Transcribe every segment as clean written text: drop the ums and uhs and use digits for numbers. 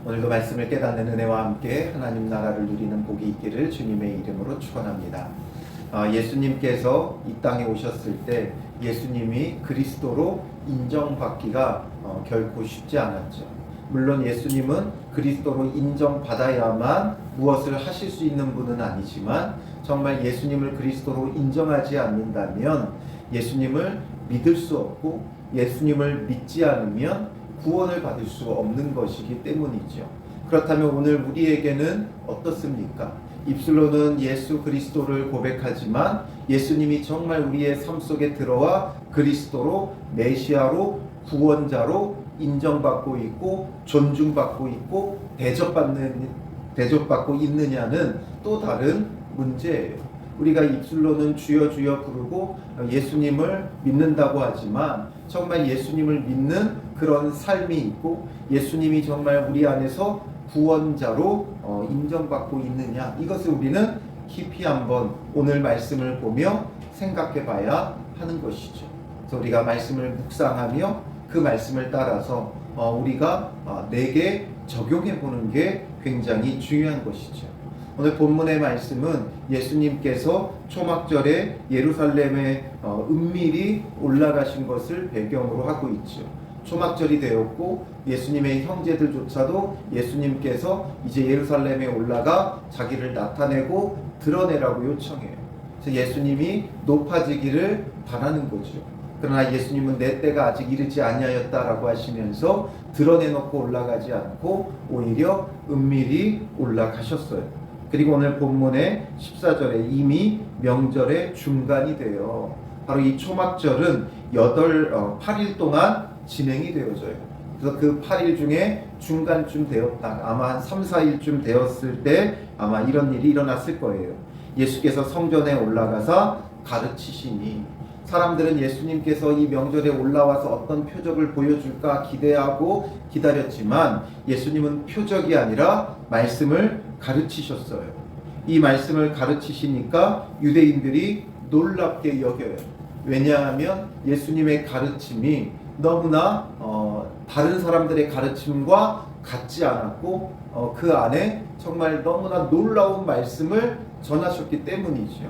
오늘도 말씀을 깨닫는 은혜와 함께 하나님 나라를 누리는 복이 있기를 주님의 이름으로 축원합니다. 예수님께서 이 땅에 오셨을 때 예수님이 그리스도로 인정받기가 결코 쉽지 않았죠. 물론 예수님은 그리스도로 인정받아야만 무엇을 하실 수 있는 분은 아니지만 정말 예수님을 그리스도로 인정하지 않는다면 예수님을 믿을 수 없고 예수님을 믿지 않으면 구원을 받을 수 없는 것이기 때문이죠. 그렇다면 오늘 우리에게는 어떻습니까? 입술로는 예수 그리스도를 고백하지만 예수님이 정말 우리의 삶 속에 들어와 그리스도로 메시아로 구원자로 인정받고 있고 존중받고 있고 대접받고 있느냐는 또 다른 문제예요. 우리가 입술로는 주여 주여 부르고 예수님을 믿는다고 하지만 정말 예수님을 믿는 그런 삶이 있고 예수님이 정말 우리 안에서 구원자로 인정받고 있느냐, 이것을 우리는 깊이 한번 오늘 말씀을 보며 생각해 봐야 하는 것이죠. 그래서 우리가 말씀을 묵상하며 그 말씀을 따라서 우리가 내게 적용해 보는 게 굉장히 중요한 것이죠. 오늘 본문의 말씀은 예수님께서 초막절에 예루살렘에 은밀히 올라가신 것을 배경으로 하고 있죠. 초막절이 되었고 예수님의 형제들조차도 예수님께서 이제 예루살렘에 올라가 자기를 나타내고 드러내라고 요청해요. 그래서 예수님이 높아지기를 바라는 거죠. 그러나 예수님은 내 때가 아직 이르지 아니하였다라고 하시면서 드러내놓고 올라가지 않고 오히려 은밀히 올라가셨어요. 그리고 오늘 본문의 14절에 이미 명절의 중간이 돼요. 바로 이 초막절은 8일 동안 진행이 되어져요. 그래서 그 8일 중에 중간쯤 되었다. 아마 한 3, 4일쯤 되었을 때 아마 이런 일이 일어났을 거예요. 예수께서 성전에 올라가서 가르치시니 사람들은 예수님께서 이 명절에 올라와서 어떤 표적을 보여줄까 기대하고 기다렸지만 예수님은 표적이 아니라 말씀을 가르치셨어요. 이 말씀을 가르치시니까 유대인들이 놀랍게 여겨요. 왜냐하면 예수님의 가르침이 너무나 다른 사람들의 가르침과 같지 않았고 그 안에 정말 너무나 놀라운 말씀을 전하셨기 때문이죠.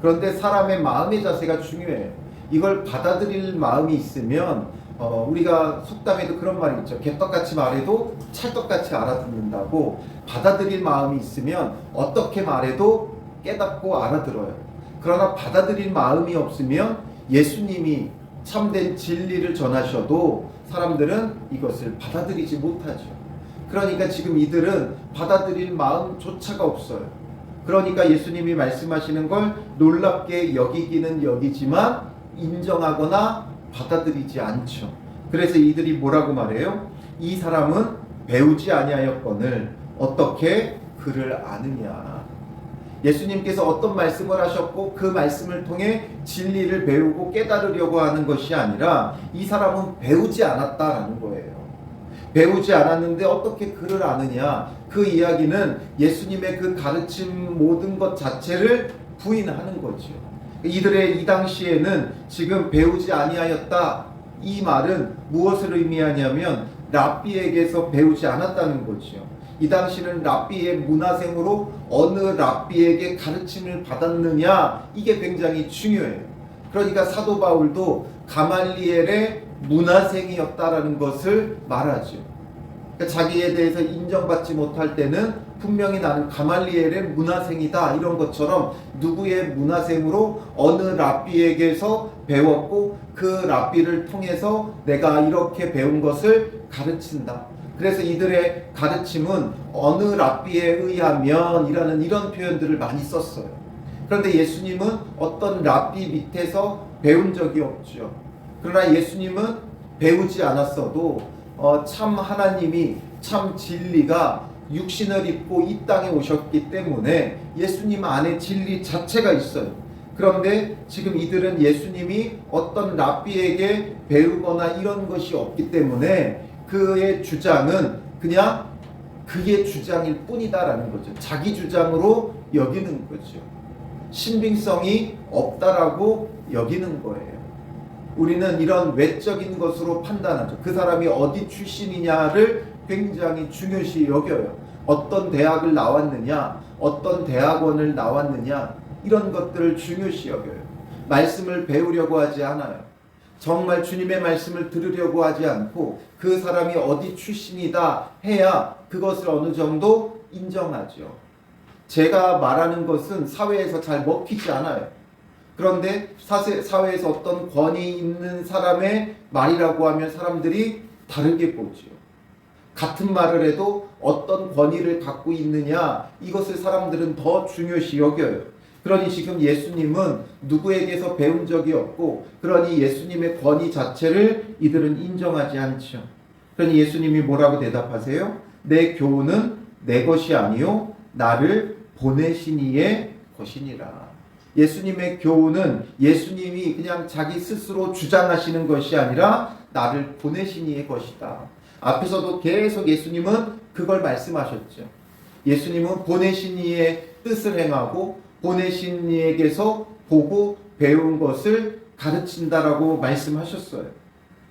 그런데 사람의 마음의 자세가 중요해요. 이걸 받아들일 마음이 있으면 우리가 속담에도 그런 말이 있죠. 개떡같이 말해도 찰떡같이 알아듣는다고. 받아들일 마음이 있으면 어떻게 말해도 깨닫고 알아들어요. 그러나 받아들일 마음이 없으면 예수님이 참된 진리를 전하셔도 사람들은 이것을 받아들이지 못하죠. 그러니까 지금 이들은 받아들일 마음조차가 없어요. 그러니까 예수님이 말씀하시는 걸 놀랍게 여기기는 여기지만 인정하거나 받아들이지 않죠. 그래서 이들이 뭐라고 말해요? 이 사람은 배우지 아니하였거늘 어떻게 그를 아느냐. 예수님께서 어떤 말씀을 하셨고 그 말씀을 통해 진리를 배우고 깨달으려고 하는 것이 아니라 이 사람은 배우지 않았다라는 거예요. 배우지 않았는데 어떻게 그를 아느냐. 그 이야기는 예수님의 그 가르침 모든 것 자체를 부인하는 거죠. 이들의 이 당시에는 지금 배우지 아니하였다, 이 말은 무엇을 의미하냐면 랍비에게서 배우지 않았다는 거죠. 이 당시는 랍비의 문화생으로 어느 랍비에게 가르침을 받았느냐, 이게 굉장히 중요해요. 그러니까 사도 바울도 가말리엘의 문화생이었다라는 것을 말하죠. 그러니까 자기에 대해서 인정받지 못할 때는 분명히 나는 가말리엘의 문화생이다, 이런 것처럼 누구의 문화생으로 어느 랍비에게서 배웠고 그 랍비를 통해서 내가 이렇게 배운 것을 가르친다. 그래서 이들의 가르침은 어느 랍비에 의하면 이라는 이런 표현들을 많이 썼어요. 그런데 예수님은 어떤 랍비 밑에서 배운 적이 없죠. 그러나 예수님은 배우지 않았어도 참 하나님이 참 진리가 육신을 입고 이 땅에 오셨기 때문에 예수님 안에 진리 자체가 있어요. 그런데 지금 이들은 예수님이 어떤 랍비에게 배우거나 이런 것이 없기 때문에 그의 주장은 그냥 그의 주장일 뿐이다라는 거죠. 자기 주장으로 여기는 거죠. 신빙성이 없다라고 여기는 거예요. 우리는 이런 외적인 것으로 판단하죠. 그 사람이 어디 출신이냐를 굉장히 중요시 여겨요. 어떤 대학을 나왔느냐, 어떤 대학원을 나왔느냐, 이런 것들을 중요시 여겨요. 말씀을 배우려고 하지 않아요. 정말 주님의 말씀을 들으려고 하지 않고 그 사람이 어디 출신이다 해야 그것을 어느 정도 인정하죠. 제가 말하는 것은 사회에서 잘 먹히지 않아요. 그런데 사회에서 어떤 권위 있는 사람의 말이라고 하면 사람들이 다르게 보죠. 같은 말을 해도 어떤 권위를 갖고 있느냐, 이것을 사람들은 더 중요시 여겨요. 그러니 지금 예수님은 누구에게서 배운 적이 없고, 그러니 예수님의 권위 자체를 이들은 인정하지 않죠. 그러니 예수님이 뭐라고 대답하세요? 내 교훈은 내 것이 아니요 나를 보내신 이의 것이니라. 예수님의 교훈은 예수님이 그냥 자기 스스로 주장하시는 것이 아니라 나를 보내신 이의 것이다. 앞에서도 계속 예수님은 그걸 말씀하셨죠. 예수님은 보내신 이의 뜻을 행하고 보내신 이에게서 보고 배운 것을 가르친다라고 말씀하셨어요.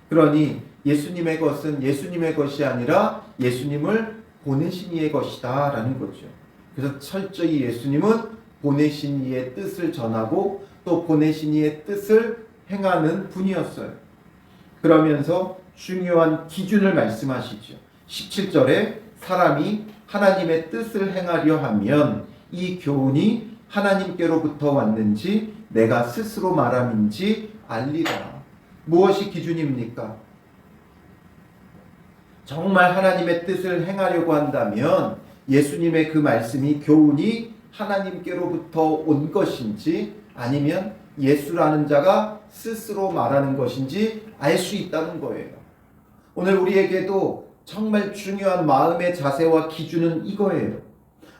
그러니 예수님의 것은 예수님의 것이 아니라 예수님을 보내신 이의 것이다 라는 거죠. 그래서 철저히 예수님은 보내신 이의 뜻을 전하고 또 보내신 이의 뜻을 행하는 분이었어요. 그러면서 중요한 기준을 말씀하시죠. 17절에 사람이 하나님의 뜻을 행하려 하면 이 교훈이 하나님께로부터 왔는지 내가 스스로 말함인지 알리라. 무엇이 기준입니까? 정말 하나님의 뜻을 행하려고 한다면 예수님의 그 말씀이 교훈이 하나님께로부터 온 것인지 아니면 예수라는 자가 스스로 말하는 것인지 알 수 있다는 거예요. 오늘 우리에게도 정말 중요한 마음의 자세와 기준은 이거예요.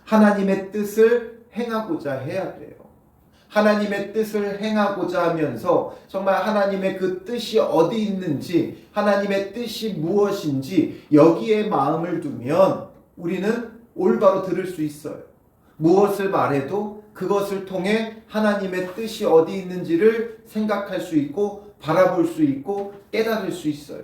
하나님의 뜻을 행하고자 해야 돼요. 하나님의 뜻을 행하고자 하면서 정말 하나님의 그 뜻이 어디 있는지, 하나님의 뜻이 무엇인지 여기에 마음을 두면 우리는 올바로 들을 수 있어요. 무엇을 말해도 그것을 통해 하나님의 뜻이 어디 있는지를 생각할 수 있고 바라볼 수 있고 깨달을 수 있어요.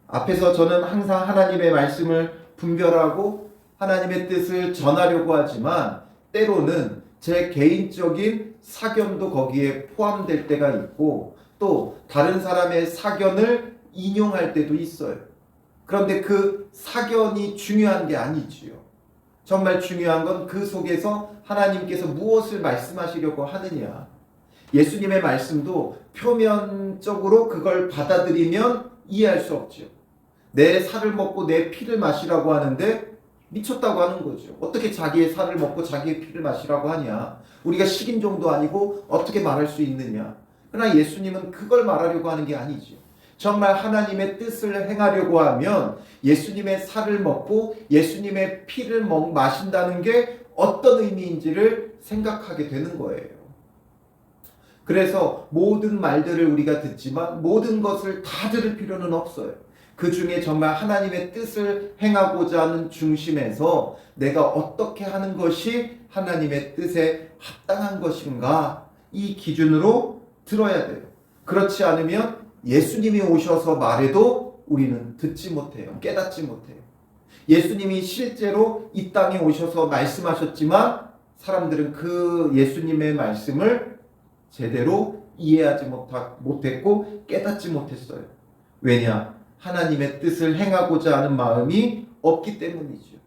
앞에서 저는 항상 하나님의 말씀을 분별하고 하나님의 뜻을 전하려고 하지만 때로는 제 개인적인 사견도 거기에 포함될 때가 있고 또 다른 사람의 사견을 인용할 때도 있어요. 그런데 그 사견이 중요한 게 아니지요. 정말 중요한 건 그 속에서 하나님께서 무엇을 말씀하시려고 하느냐. 예수님의 말씀도 표면적으로 그걸 받아들이면 이해할 수 없죠. 내 살을 먹고 내 피를 마시라고 하는데 미쳤다고 하는 거죠. 어떻게 자기의 살을 먹고 자기의 피를 마시라고 하냐. 우리가 식인종도 아니고 어떻게 말할 수 있느냐. 그러나 예수님은 그걸 말하려고 하는 게 아니죠. 정말 하나님의 뜻을 행하려고 하면 예수님의 살을 먹고 예수님의 피를 마신다는 게 어떤 의미인지를 생각하게 되는 거예요. 그래서 모든 말들을 우리가 듣지만 모든 것을 다 들을 필요는 없어요. 그 중에 정말 하나님의 뜻을 행하고자 하는 중심에서 내가 어떻게 하는 것이 하나님의 뜻에 합당한 것인가, 이 기준으로 들어야 돼요. 그렇지 않으면 예수님이 오셔서 말해도 우리는 듣지 못해요. 깨닫지 못해요. 예수님이 실제로 이 땅에 오셔서 말씀하셨지만 사람들은 그 예수님의 말씀을 제대로 이해하지 못했고 깨닫지 못했어요. 왜냐? 하나님의 뜻을 행하고자 하는 마음이 없기 때문이죠.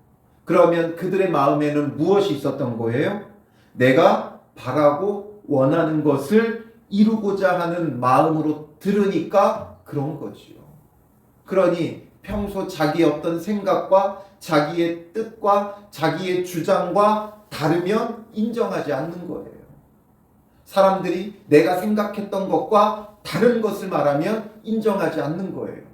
그러면 그들의 마음에는 무엇이 있었던 거예요? 내가 바라고 원하는 것을 이루고자 하는 마음으로 들으니까 그런 거지요. 그러니 평소 자기의 어떤 생각과 자기의 뜻과 자기의 주장과 다르면 인정하지 않는 거예요. 사람들이 내가 생각했던 것과 다른 것을 말하면 인정하지 않는 거예요.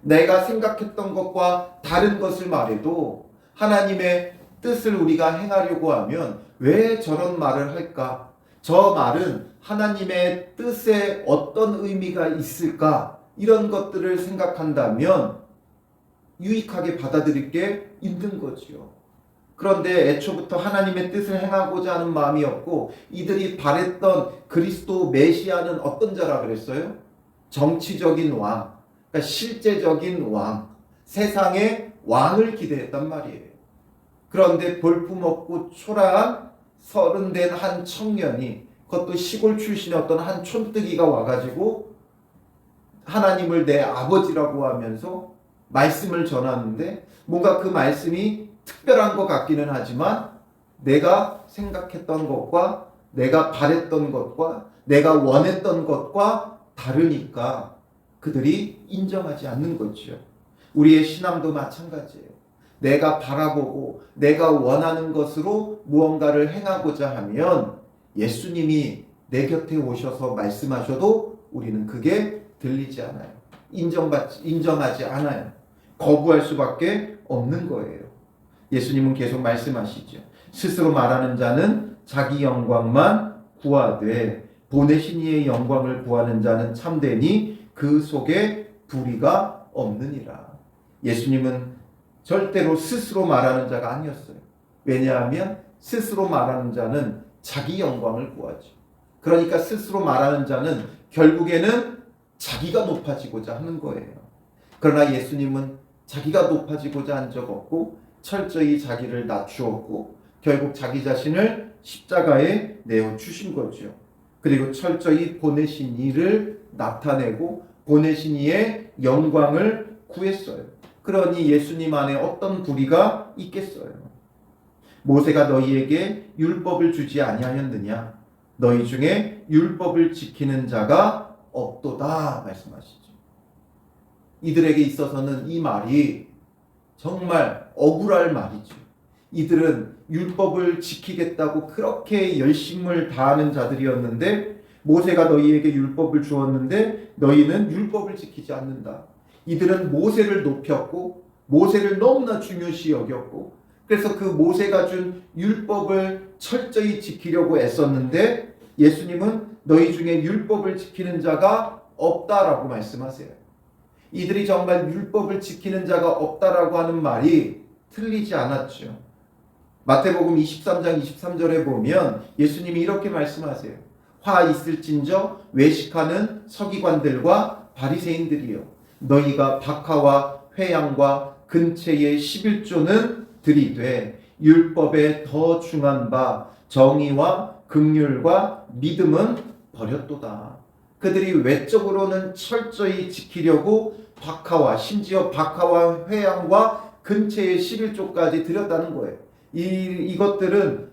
내가 생각했던 것과 다른 것을 말해도 하나님의 뜻을 우리가 행하려고 하면 왜 저런 말을 할까? 저 말은 하나님의 뜻에 어떤 의미가 있을까? 이런 것들을 생각한다면 유익하게 받아들일 게 있는 거지요. 그런데 애초부터 하나님의 뜻을 행하고자 하는 마음이 없고 이들이 바랬던 그리스도 메시아는 어떤 자라 그랬어요? 정치적인 왕, 그러니까 실제적인 왕, 세상의 왕을 기대했단 말이에요. 그런데 볼품없고 초라한 30된 한 청년이, 그것도 시골 출신의 어떤 한 촌뜨기가 와가지고 하나님을 내 아버지라고 하면서 말씀을 전하는데, 뭔가 그 말씀이 특별한 것 같기는 하지만 내가 생각했던 것과 내가 바랬던 것과 내가 원했던 것과 다르니까 그들이 인정하지 않는 거죠. 우리의 신앙도 마찬가지예요. 내가 바라보고 내가 원하는 것으로 무언가를 행하고자 하면 예수님이 내 곁에 오셔서 말씀하셔도 우리는 그게 들리지 않아요. 인정하지 않아요. 거부할 수밖에 없는 거예요. 예수님은 계속 말씀하시죠. 스스로 말하는 자는 자기 영광만 구하되 보내신 이의 영광을 구하는 자는 참되니 그 속에 불의가 없느니라. 예수님은 절대로 스스로 말하는 자가 아니었어요. 왜냐하면 스스로 말하는 자는 자기 영광을 구하죠. 그러니까 스스로 말하는 자는 결국에는 자기가 높아지고자 하는 거예요. 그러나 예수님은 자기가 높아지고자 한 적 없고 철저히 자기를 낮추었고 결국 자기 자신을 십자가에 내어주신 거죠. 그리고 철저히 보내신 이를 나타내고 보내신 이의 영광을 구했어요. 그러니 예수님 안에 어떤 불의가 있겠어요? 모세가 너희에게 율법을 주지 아니하였느냐? 너희 중에 율법을 지키는 자가 없도다 말씀하시죠. 이들에게 있어서는 이 말이 정말 억울할 말이죠. 이들은 율법을 지키겠다고 그렇게 열심을 다하는 자들이었는데 모세가 너희에게 율법을 주었는데 너희는 율법을 지키지 않는다. 이들은 모세를 높였고 모세를 너무나 중요시 여겼고 그래서 그 모세가 준 율법을 철저히 지키려고 애썼는데 예수님은 너희 중에 율법을 지키는 자가 없다라고 말씀하세요. 이들이 정말 율법을 지키는 자가 없다라고 하는 말이 틀리지 않았죠. 마태복음 23장 23절에 보면 예수님이 이렇게 말씀하세요. 화 있을진저 외식하는 서기관들과 바리새인들이여 너희가 박하와 회양과 근체의 11조는 들이되 율법에 더 중한 바 정의와 긍휼과 믿음은 버렸도다. 그들이 외적으로는 철저히 지키려고 박하와 심지어 박하와 회양과 근체의 11조까지 드렸다는 거예요. 이것들은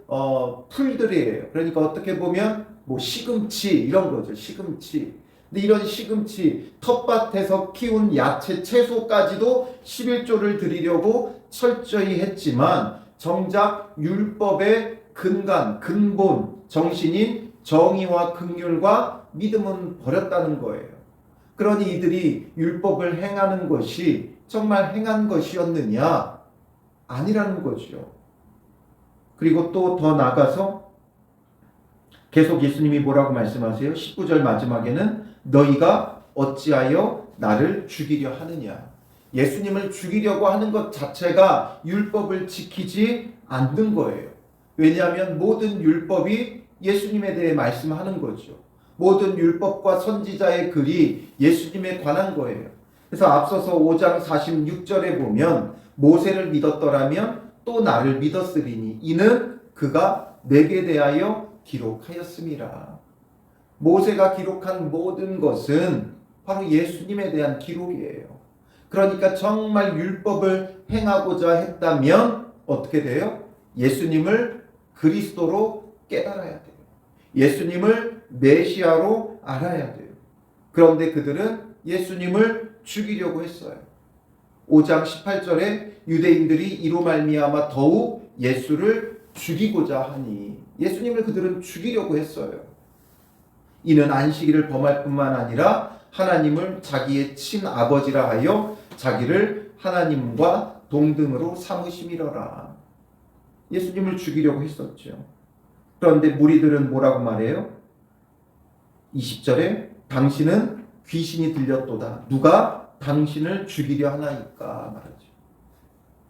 풀들이에요. 그러니까 어떻게 보면 뭐 시금치 이런 거죠. 시금치. 근데 이런 시금치 텃밭에서 키운 야채 채소까지도 11조를 드리려고 철저히 했지만 정작 율법의 근본 정신인 정의와 긍휼과 믿음은 버렸다는 거예요. 그러니 이들이 율법을 행하는 것이 정말 행한 것이었느냐? 아니라는 거죠. 그리고 또 더 나가서 계속 예수님이 뭐라고 말씀하세요? 19절 마지막에는 너희가 어찌하여 나를 죽이려 하느냐? 예수님을 죽이려고 하는 것 자체가 율법을 지키지 않는 거예요. 왜냐하면 모든 율법이 예수님에 대해 말씀하는 거죠. 모든 율법과 선지자의 글이 예수님에 관한 거예요. 그래서 앞서서 5장 46절에 보면 모세를 믿었더라면 또 나를 믿었으리니 이는 그가 내게 대하여 기록하였음이라. 모세가 기록한 모든 것은 바로 예수님에 대한 기록이에요. 그러니까 정말 율법을 행하고자 했다면 어떻게 돼요? 예수님을 그리스도로 깨달아야 돼요. 예수님을 메시아로 알아야 돼요. 그런데 그들은 예수님을 죽이려고 했어요. 5장 18절에 유대인들이 이로 말미암아 더욱 예수를 죽이고자 하니 예수님을 그들은 죽이려고 했어요. 이는 안식일을 범할 뿐만 아니라 하나님을 자기의 친아버지라 하여 자기를 하나님과 동등으로 삼으심이러라. 예수님을 죽이려고 했었죠. 그런데 무리들은 뭐라고 말해요? 20절에 당신은 귀신이 들렸도다. 누가 당신을 죽이려 하나이까 말하죠.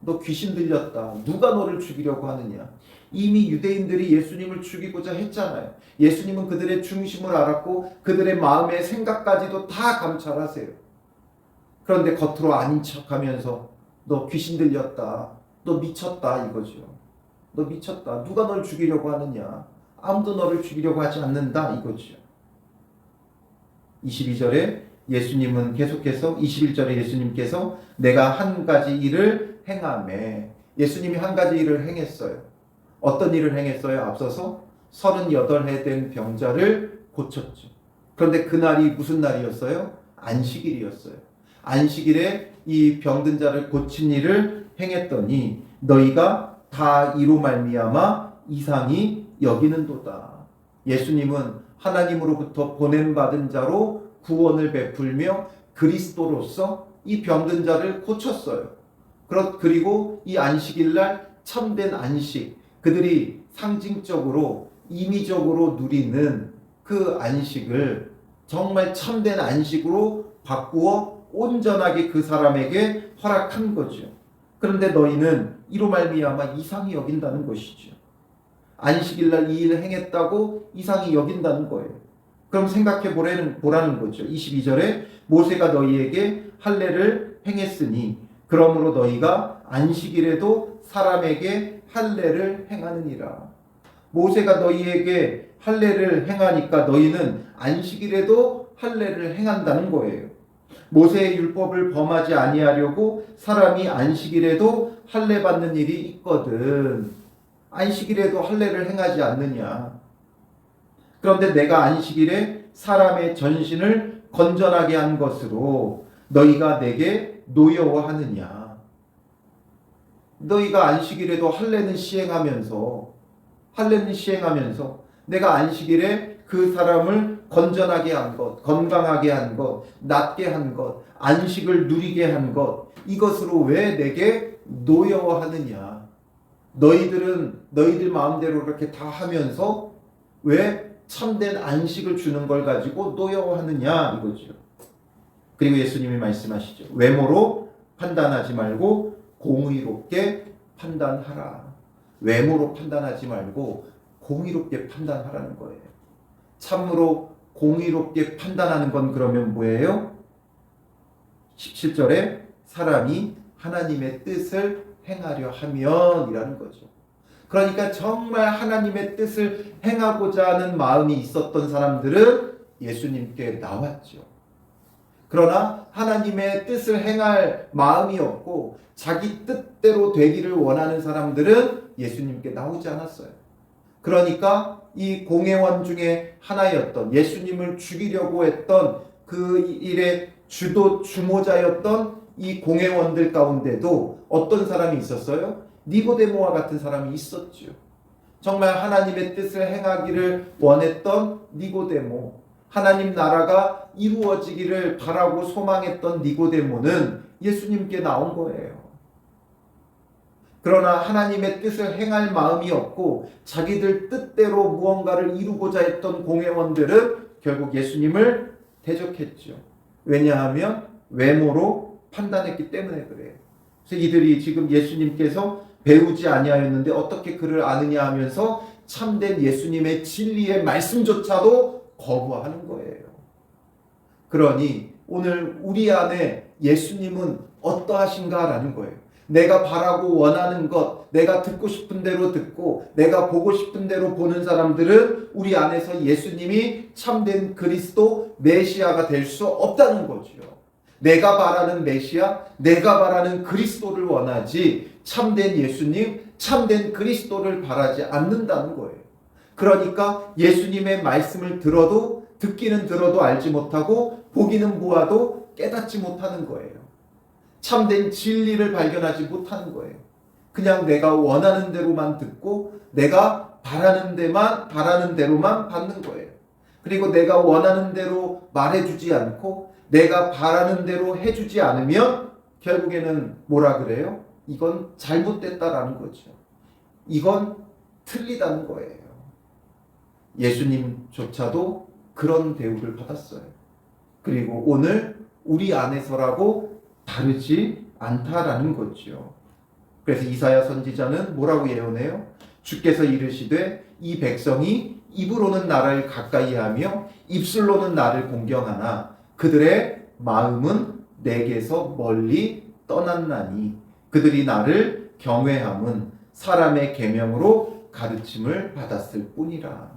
너 귀신 들렸다. 누가 너를 죽이려고 하느냐. 이미 유대인들이 예수님을 죽이고자 했잖아요. 예수님은 그들의 중심을 알았고 그들의 마음의 생각까지도 다 감찰하세요. 그런데 겉으로 아닌 척하면서 너 귀신 들렸다, 너 미쳤다 이거죠. 너 미쳤다. 누가 널 죽이려고 하느냐? 아무도 너를 죽이려고 하지 않는다 이거죠. 22절에 예수님은 계속해서 21절에 예수님께서 내가 한 가지 일을 행하매, 예수님이 한 가지 일을 행했어요. 어떤 일을 행했어요? 앞서서 38해 된 병자를 고쳤죠. 그런데 그날이 무슨 날이었어요? 안식일이었어요. 안식일에 이 병든 자를 고친 일을 행했더니 너희가 다 이로 말미암아 이상히 여기는도다. 예수님은 하나님으로부터 보냄받은 자로 구원을 베풀며 그리스도로서 이 병든 자를 고쳤어요. 그리고 이 안식일날 참된 안식, 그들이 상징적으로 임의적으로 누리는 그 안식을 정말 참된 안식으로 바꾸어 온전하게 그 사람에게 허락한 거죠. 그런데 너희는 이로 말미암아 이상히 여긴다는 것이죠. 안식일날 이 일을 행했다고 이상히 여긴다는 거예요. 그럼 생각해 보라는 거죠. 22절에 모세가 너희에게 할례를 행했으니 그러므로 너희가 안식일에도 사람에게 할례를 행하느니라. 모세가 너희에게 할례를 행하니까 너희는 안식일에도 할례를 행한다는 거예요. 모세의 율법을 범하지 아니하려고 사람이 안식일에도 할례 받는 일이 있거든. 안식일에도 할례를 행하지 않느냐. 그런데 내가 안식일에 사람의 전신을 건전하게 한 것으로 너희가 내게 노여워하느냐. 너희가 안식일에도 할례는 시행하면서 내가 안식일에 그 사람을 건전하게 한 것, 건강하게 한 것, 낫게 한 것, 안식을 누리게 한 것, 이것으로 왜 내게 노여워하느냐. 너희들 마음대로 그렇게 다 하면서 왜 참된 안식을 주는 걸 가지고 노여워하느냐 이거죠. 그리고 예수님이 말씀하시죠. 외모로 판단하지 말고 공의롭게 판단하라. 외모로 판단하지 말고 공의롭게 판단하라는 거예요. 참으로 공의롭게 판단하는 건 그러면 뭐예요? 17절에 사람이 하나님의 뜻을 행하려 하면 이라는 거죠. 그러니까 정말 하나님의 뜻을 행하고자 하는 마음이 있었던 사람들은 예수님께 나왔죠. 그러나 하나님의 뜻을 행할 마음이 없고 자기 뜻대로 되기를 원하는 사람들은 예수님께 나오지 않았어요. 그러니까 이 공회원 중에 하나였던, 예수님을 죽이려고 했던 그 일의 주모자였던 이 공회원들 가운데도 어떤 사람이 있었어요? 니고데모와 같은 사람이 있었죠. 정말 하나님의 뜻을 행하기를 원했던 니고데모, 하나님 나라가 이루어지기를 바라고 소망했던 니고데모는 예수님께 나온 거예요. 그러나 하나님의 뜻을 행할 마음이 없고 자기들 뜻대로 무언가를 이루고자 했던 공회원들은 결국 예수님을 대적했죠. 왜냐하면 외모로 판단했기 때문에 그래요. 그래서 이들이 지금 예수님께서 배우지 아니하였는데 어떻게 그를 아느냐 하면서 참된 예수님의 진리의 말씀조차도 거부하는 거예요. 그러니 오늘 우리 안에 예수님은 어떠하신가라는 거예요. 내가 바라고 원하는 것, 내가 듣고 싶은 대로 듣고 내가 보고 싶은 대로 보는 사람들은 우리 안에서 예수님이 참된 그리스도 메시아가 될 수 없다는 거죠. 내가 바라는 메시아, 내가 바라는 그리스도를 원하지 참된 예수님, 참된 그리스도를 바라지 않는다는 거예요. 그러니까 예수님의 말씀을 듣기는 들어도 알지 못하고 보기는 보아도 깨닫지 못하는 거예요. 참된 진리를 발견하지 못하는 거예요. 그냥 내가 원하는 대로만 듣고 내가 바라는 대로만 받는 거예요. 그리고 내가 원하는 대로 말해주지 않고 내가 바라는 대로 해주지 않으면 결국에는 뭐라 그래요? 이건 잘못됐다라는 거죠. 이건 틀리다는 거예요. 예수님조차도 그런 대우를 받았어요. 그리고 오늘 우리 안에서라고 다르지 않다라는 거죠. 그래서 이사야 선지자는 뭐라고 예언해요? 주께서 이르시되 이 백성이 입으로는 나를 가까이하며 입술로는 나를 공경하나 그들의 마음은 내게서 멀리 떠났나니 그들이 나를 경외함은 사람의 계명으로 가르침을 받았을 뿐이라.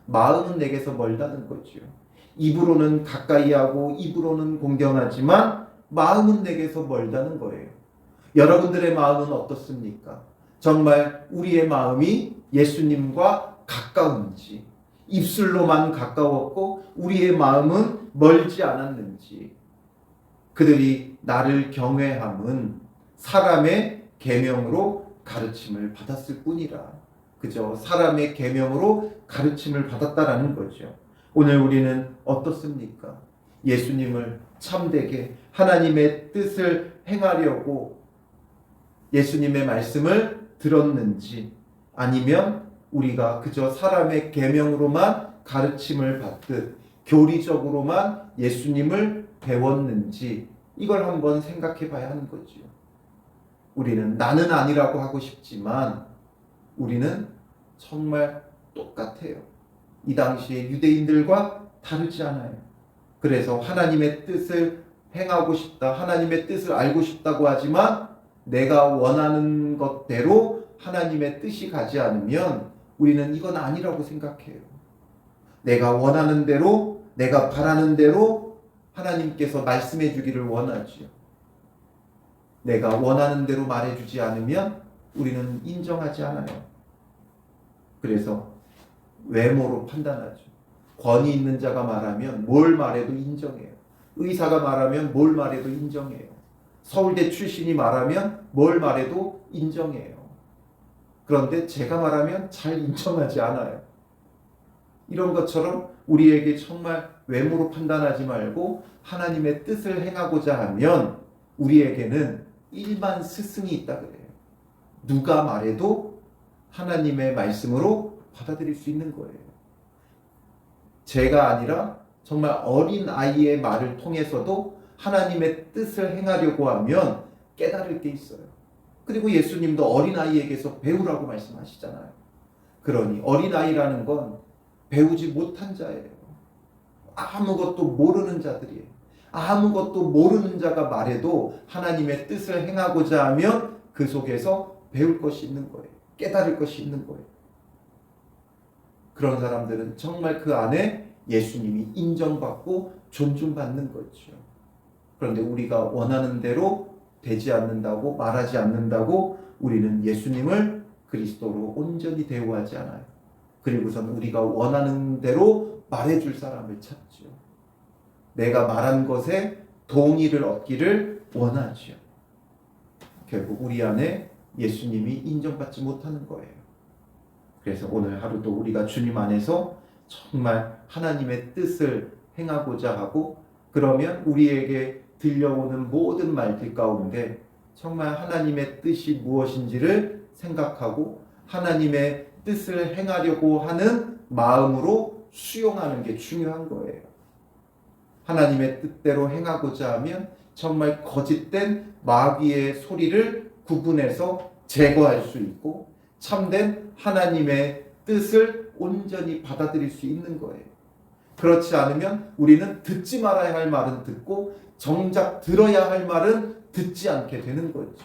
마음은 내게서 멀다는 거죠. 입으로는 가까이 하고 입으로는 공경하지만 마음은 내게서 멀다는 거예요. 여러분들의 마음은 어떻습니까? 정말 우리의 마음이 예수님과 가까운지, 입술로만 가까웠고 우리의 마음은 멀지 않았는지. 그들이 나를 경외함은 사람의 계명으로 가르침을 받았을 뿐이라. 그저 사람의 계명으로 가르침을 받았다라는 거죠. 오늘 우리는 어떻습니까? 예수님을 참되게 하나님의 뜻을 행하려고 예수님의 말씀을 들었는지, 아니면 우리가 그저 사람의 계명으로만 가르침을 받듯 교리적으로만 예수님을 배웠는지, 이걸 한번 생각해 봐야 하는 거죠. 우리는 나는 아니라고 하고 싶지만 우리는 정말 똑같아요. 이 당시에 유대인들과 다르지 않아요. 그래서 하나님의 뜻을 행하고 싶다, 하나님의 뜻을 알고 싶다고 하지만 내가 원하는 것대로 하나님의 뜻이 가지 않으면 우리는 이건 아니라고 생각해요. 내가 원하는 대로, 내가 바라는 대로 하나님께서 말씀해 주기를 원하지요. 내가 원하는 대로 말해주지 않으면 우리는 인정하지 않아요. 그래서 외모로 판단하죠. 권위 있는 자가 말하면 뭘 말해도 인정해요. 의사가 말하면 뭘 말해도 인정해요. 서울대 출신이 말하면 뭘 말해도 인정해요. 그런데 제가 말하면 잘 인정하지 않아요. 이런 것처럼 우리에게 정말 외모로 판단하지 말고 하나님의 뜻을 행하고자 하면 우리에게는 일반 스승이 있다 그래요. 누가 말해도 하나님의 말씀으로 받아들일 수 있는 거예요. 제가 아니라 정말 어린 아이의 말을 통해서도 하나님의 뜻을 행하려고 하면 깨달을 게 있어요. 그리고 예수님도 어린 아이에게서 배우라고 말씀하시잖아요. 그러니 어린 아이라는 건 배우지 못한 자예요. 아무것도 모르는 자들이에요. 아무것도 모르는 자가 말해도 하나님의 뜻을 행하고자 하면 그 속에서 배울 것이 있는 거예요. 깨달을 것이 있는 거예요. 그런 사람들은 정말 그 안에 예수님이 인정받고 존중받는 거죠. 그런데 우리가 원하는 대로 되지 않는다고, 말하지 않는다고 우리는 예수님을 그리스도로 온전히 대우하지 않아요. 그리고선 우리가 원하는 대로 말해줄 사람을 찾죠. 내가 말한 것에 동의를 얻기를 원하죠. 결국 우리 안에 예수님이 인정받지 못하는 거예요. 그래서 오늘 하루도 우리가 주님 안에서 정말 하나님의 뜻을 행하고자 하고, 그러면 우리에게 들려오는 모든 말들 가운데 정말 하나님의 뜻이 무엇인지를 생각하고 하나님의 뜻을 행하려고 하는 마음으로 수용하는 게 중요한 거예요. 하나님의 뜻대로 행하고자 하면 정말 거짓된 마귀의 소리를 구분해서 제거할 수 있고 참된 하나님의 뜻을 온전히 받아들일 수 있는 거예요. 그렇지 않으면 우리는 듣지 말아야 할 말은 듣고 정작 들어야 할 말은 듣지 않게 되는 거죠.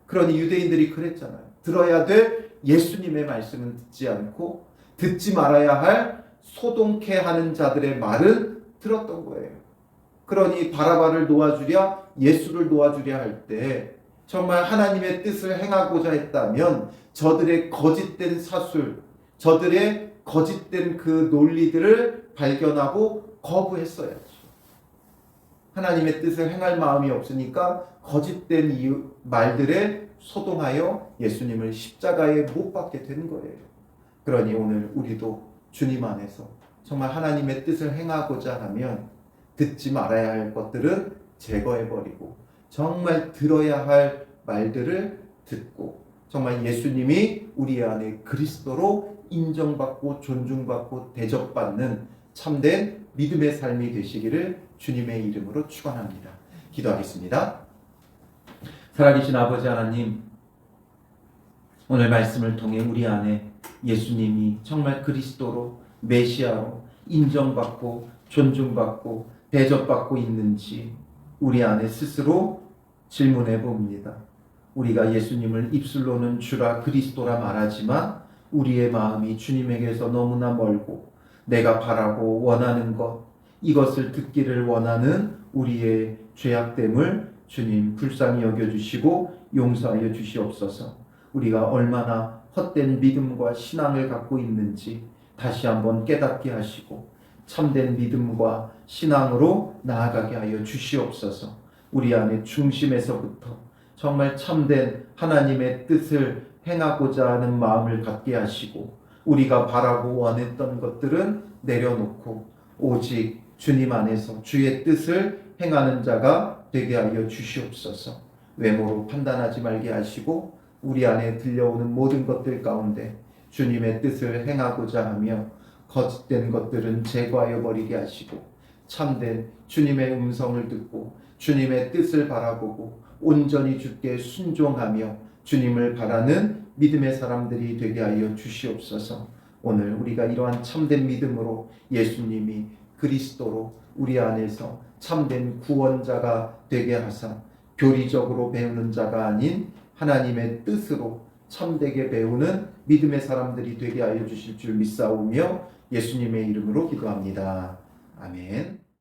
그러니 유대인들이 그랬잖아요. 들어야 될 예수님의 말씀은 듣지 않고 듣지 말아야 할 소동케 하는 자들의 말은 들었던 거예요. 그러니 바라바를 놓아주랴 예수를 놓아주랴 할 때 정말 하나님의 뜻을 행하고자 했다면 저들의 거짓된 사술, 저들의 거짓된 그 논리들을 발견하고 거부했어야지. 하나님의 뜻을 행할 마음이 없으니까 거짓된 이 말들에 소동하여 예수님을 십자가에 못 박게 된 거예요. 그러니 오늘 우리도 주님 안에서 정말 하나님의 뜻을 행하고자 하면 듣지 말아야 할 것들은 제거해버리고 정말 들어야 할 말들을 듣고 정말 예수님이 우리 안에 그리스도로 인정받고 존중받고 대접받는 참된 믿음의 삶이 되시기를 주님의 이름으로 축원합니다. 기도하겠습니다. 살아계신 아버지 하나님, 오늘 말씀을 통해 우리 안에 예수님이 정말 그리스도로 메시아로 인정받고 존중받고 대접받고 있는지 우리 안에 스스로 질문해 봅니다. 우리가 예수님을 입술로는 주라 그리스도라 말하지만 우리의 마음이 주님에게서 너무나 멀고 내가 바라고 원하는 것, 이것을 듣기를 원하는 우리의 죄악됨을 주님 불쌍히 여겨주시고 용서하여 주시옵소서. 우리가 얼마나 헛된 믿음과 신앙을 갖고 있는지 다시 한번 깨닫게 하시고 참된 믿음과 신앙으로 나아가게 하여 주시옵소서. 우리 안에 중심에서부터 정말 참된 하나님의 뜻을 행하고자 하는 마음을 갖게 하시고 우리가 바라고 원했던 것들은 내려놓고 오직 주님 안에서 주의 뜻을 행하는 자가 되게 하여 주시옵소서. 외모로 판단하지 말게 하시고 우리 안에 들려오는 모든 것들 가운데 주님의 뜻을 행하고자 하며 거짓된 것들은 제거하여 버리게 하시고 참된 주님의 음성을 듣고 주님의 뜻을 바라보고 온전히 주께 순종하며 주님을 바라는 믿음의 사람들이 되게 하여 주시옵소서. 오늘 우리가 이러한 참된 믿음으로 예수님이 그리스도로 우리 안에서 참된 구원자가 되게 하사 교리적으로 배우는 자가 아닌 하나님의 뜻으로 참되게 배우는 믿음의 사람들이 되게 하여 주실 줄 믿사오며 예수님의 이름으로 기도합니다. 아멘.